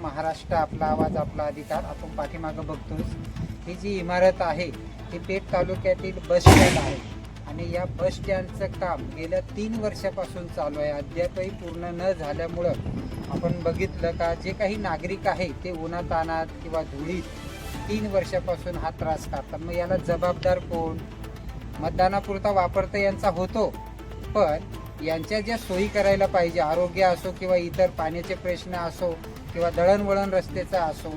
महाराष्ट्र आपला आवाज आपला अधिकार. आपण पाठीमागं बघतोच ही जी इमारत आहे ही पेठ तालुक्यातील बस स्टँड आहे आणि या बस स्टँडचं काम गेल्या 3 वर्षापासून चालू आहे. अद्यापही पूर्ण न झाल्यामुळं आपण बघितलं का जे काही नागरिक आहे ते उन्हातान्हात किंवा धुळीत 3 वर्षापासून हा त्रास काढतात. मग याला जबाबदार कोण? मतदानापुरता वापर तर यांचा होतो, पण यांच्या ज्या सोयी करायला पाहिजे, आरोग्य असो किंवा इतर पाण्याचे प्रश्न असो किंवा दळणवळण रस्त्याचा असो,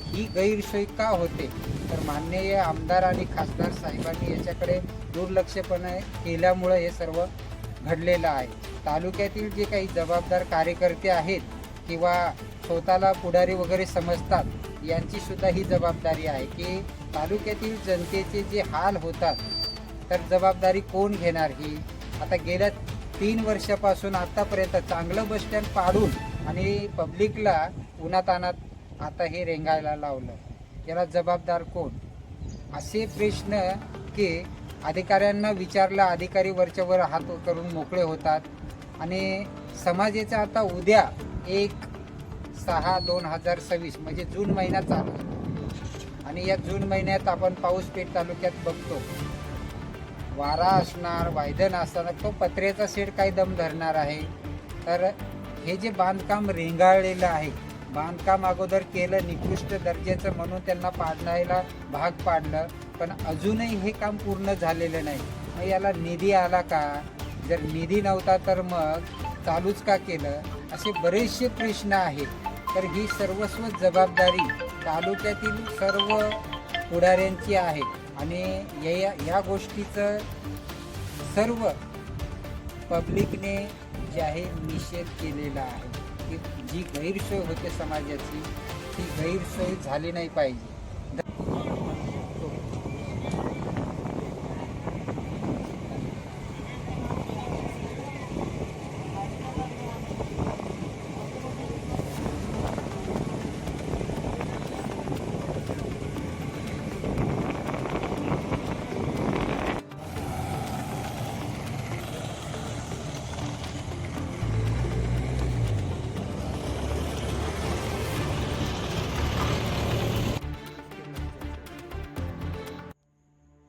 ही गैरसोय का होते? तर माननीय आमदार आणि खासदार साहेबांनी याच्याकडे दुर्लक्षपणे केल्यामुळे हे सर्व घडलेलं आहे. तालुक्यातील जे काही जबाबदार कार्यकर्ते आहेत किंवा स्वतःला पुढारी वगैरे समजतात, यांची सुद्धा ही जबाबदारी आहे की तालुक्यातील जनतेचे जे हाल होतात तर जबाबदारी कोण घेणार? ही आता गेल्या 3 वर्षापासून आतापर्यंत चांगलं बस स्टँड पाडून आणि पब्लिकला उन्हातान्हात आता हे रेंगायला लावलं, याला जबाबदार कोण? असे प्रश्न की अधिकाऱ्यांना विचारला, अधिकारी वरच्यावर हात करून मोकळे होतात. आणि समाजाचा आता उद्या 1/6/2026 म्हणजे जून महिना चालू आणि या जून महिन्यात आपण पाऊस पेठ तालुक्यात बघतो, वारा असणार, वायदन असणार, तो पत्र्याचा शेड काही दम धरणार आहे. तर हे जे बांधकाम रेंगाळलेलं आहे, बांधकाम अगोदर केलं निकृष्ट दर्जाचं म्हणून त्यांना पाडण्याला भाग पाडलं, पण अजूनही हे काम पूर्ण झालेलं नाही. मग याला निधी आला का? जर निधी नव्हता तर मग चालूच का केलं? असे बरेचसे प्रश्न आहेत. तर ही सर्वस्व जबाबदारी तालुक्यातील सर्व पुढाऱ्यांची आहे आणि या गोष्टीचं सर्व पब्लिकने जाहीर निषेध केलेला आहे की जी गैरसोय होते समाजाची, ती गैरसोय झाली नाही पाहिजे.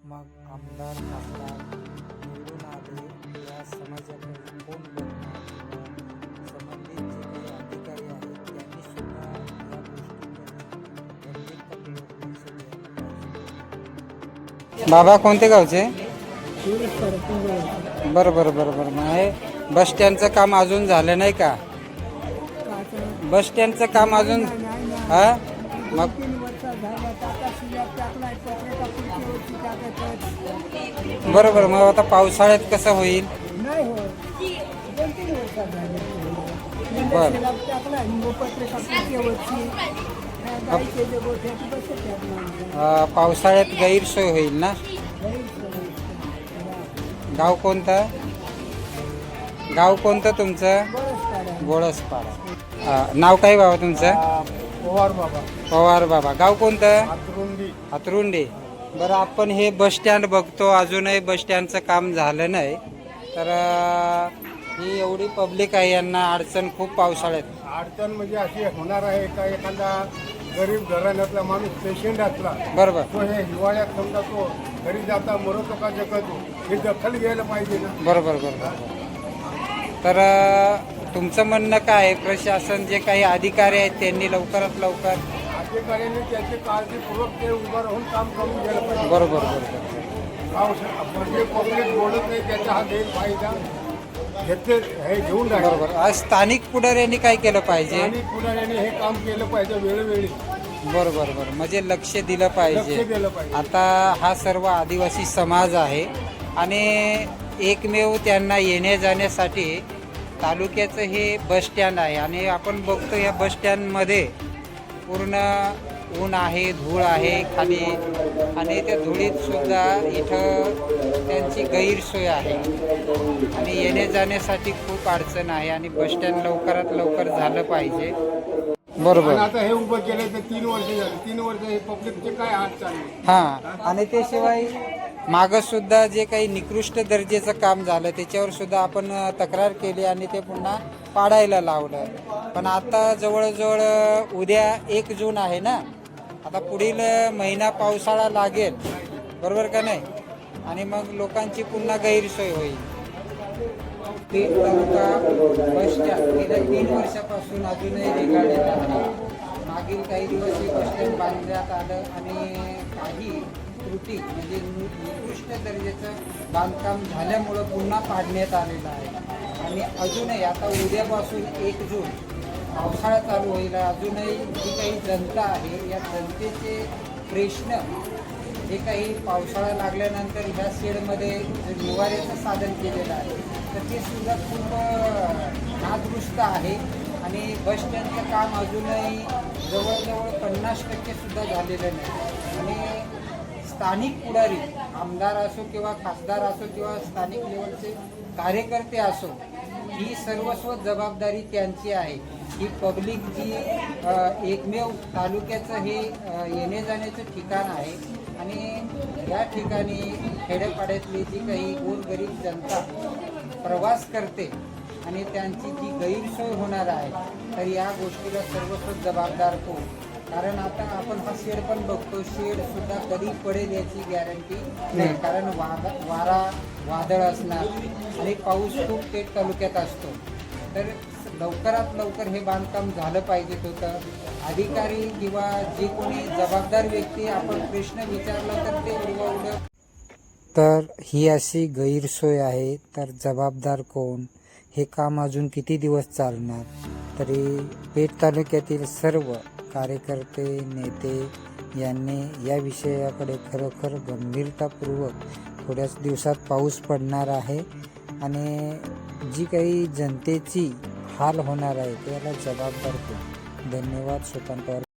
मग आमदार खासदार निवडून आले, या समाजाकडे कोण बघणार? संबंधित जे काही अधिकारी आहेत त्यांनी सुद्धा या गोष्टीकडे गंभीरपणे लक्ष द्यायला पाहिजे. बाबा कोणते गावचे? बरं बरं बरं बरं. मग हे बस स्टँडचं काम अजून झालं नाही का? बस स्टँडचं काम अजून हा मग बरोबर. मग आता पावसाळ्यात कसं होईल? बर, पावसाळ्यात गैरसोय होईल ना? गाव कोणतं? गाव कोणतं तुमचं? गोळसपाडा. नाव काय बाबा तुमचं? पवार बाबा. पवार बाबा. गाव कोणतं? हातरुंडी. बरं, आपण हे बस स्टँड बघतो, अजूनही बस स्टँडचं काम झालं नाही. तर ही एवढी पब्लिक आहे, यांना अडचण खूप पावसाळ्यात. अडचण म्हणजे अशी होणार आहे का एखादा गरीब घराण्यातला माणूस पेशंट असला, बरोबर, तो हे हिवाळ्यात समजा तो घरी जाता मरतो का जगतो, हे दखल घ्यायला पाहिजे ना. बरोबर बरोबर. तर तुमचं म्हणणं काय आहे? प्रशासन जे काही अधिकारी आहेत त्यांनी लवकरात लवकर अधिकाऱ्यांनी त्याची काळजीपूर्वक ते उभं राहून काम करून घ्यायला पाहिजे. बरोबर बरोबर. म्हणजे पब्लिक बोलत नाही, त्याचा हा गैरफायदा घेतले हे घेऊन राहिले. बरोबर. आज स्थानिक पुढाऱ्यांनी काय केलं पाहिजे? आणि पुढाऱ्यांनी हे काम केलं पाहिजे वेळोवेळी. बरोबर बरोबर. म्हणजे लक्ष दिलं पाहिजे. लक्ष दिलं पाहिजे. आता हा सर्व आदिवासी समाज आहे आणि एकमेव त्यांना येण्या जाण्यासाठी तालुक्याचं हे बस स्टँड आहे आणि आपण बघतो या बस स्टँडमध्ये पूर्ण ऊन आहे, धूळ आहे खाली आणि त्या धुळीत सुद्धा इथं त्यांची गैरसोय आहे आणि येण्या जाण्यासाठी खूप अडचण आहे आणि बस स्टँड लवकरात लवकर झालं पाहिजे. बरोबर. आता हे उभं केलं तर 3 वर्ष झाले. 3 वर्ष हे पब्लिकचे काय हात चालले. हां, आणि त्याशिवाय मागं सुद्धा जे काही निकृष्ट दर्जाचं काम झालं त्याच्यावर सुद्धा आपण तक्रार केली आणि ते पुन्हा पाडायला लावलं. पण आता जवळजवळ उद्या 1 जून आहे ना, आता पुढील महिना पावसाळा लागेल, बरोबर का नाही? आणि मग लोकांची पुन्हा गैरसोय होईल. पेठ तालुका बस स्टँड गेल्या 3 वर्षापासून अजूनही बिघडलेलं आहे. मागील काही दिवस हे बस स्टँड बांधण्यात आलं आणि काही त्रुटी म्हणजे निकृष्ट दर्जाचं बांधकाम झाल्यामुळं पुन्हा पाडण्यात आलेलं आहे. आणि अजूनही आता उद्यापासून 1 जून पावसाळा चालू होईल. अजूनही जी काही जनता आहे या जनतेचे प्रश्न जे काही पावसाळा लागल्यानंतर ह्या शेडमध्ये जे निवाऱ्याचं साधन केलेलं आहे तर ते सुद्धा खूप नादुरुस्त आहे. आणि बस स्टँडचं काम अजूनही जवळजवळ 50% सुद्धा झालेलं नाही. आणि स्थानिक पुढारी आमदार असो किंवा खासदार असो किंवा स्थानिक लेवलचे कार्यकर्ते असो, ही सर्वस्व जबाबदारी त्यांची आहे. ही पब्लिक जी एकमेव तालुक्याचं हे येणे जाण्याचं ठिकाण आहे आणि या ठिकाणी खेड्यापाड्यातली जी काही गोरगरीब जनता प्रवास करते आणि त्यांची जी गैरसोय होणार आहे तर या गोष्टीला सर्वस्व जबाबदार कोण? कारण आता आपण हा शेड पण बघतो, शेड सुद्धा कधी पडेल याची गॅरंटी नाही. कारण वारा वादळ असणार आणि पाऊस खूप पेठ तालुक्यात असतो. तर लवकरात लवकर हे बांधकाम झालं पाहिजे होतं. अधिकारी किंवा जे कोणी जबाबदार व्यक्ती आपण प्रश्न विचारला तर ते उडवलं. तर ही अशी गैरसोय आहे, तर जबाबदार कोण? हे काम अजून किती दिवस चालणार? तरी पेठ तालुक्यातील सर्व कार्यकर्ते नेते यांनी या विषयाकडे खरोखर गंभीरतापूर्वक थोड्याच दिवसात पाऊस पडणार आहे आणि जी काही जनतेची हाल होणार आहे त्याला जबाबदार कोण? धन्यवाद. सुकांत पवार.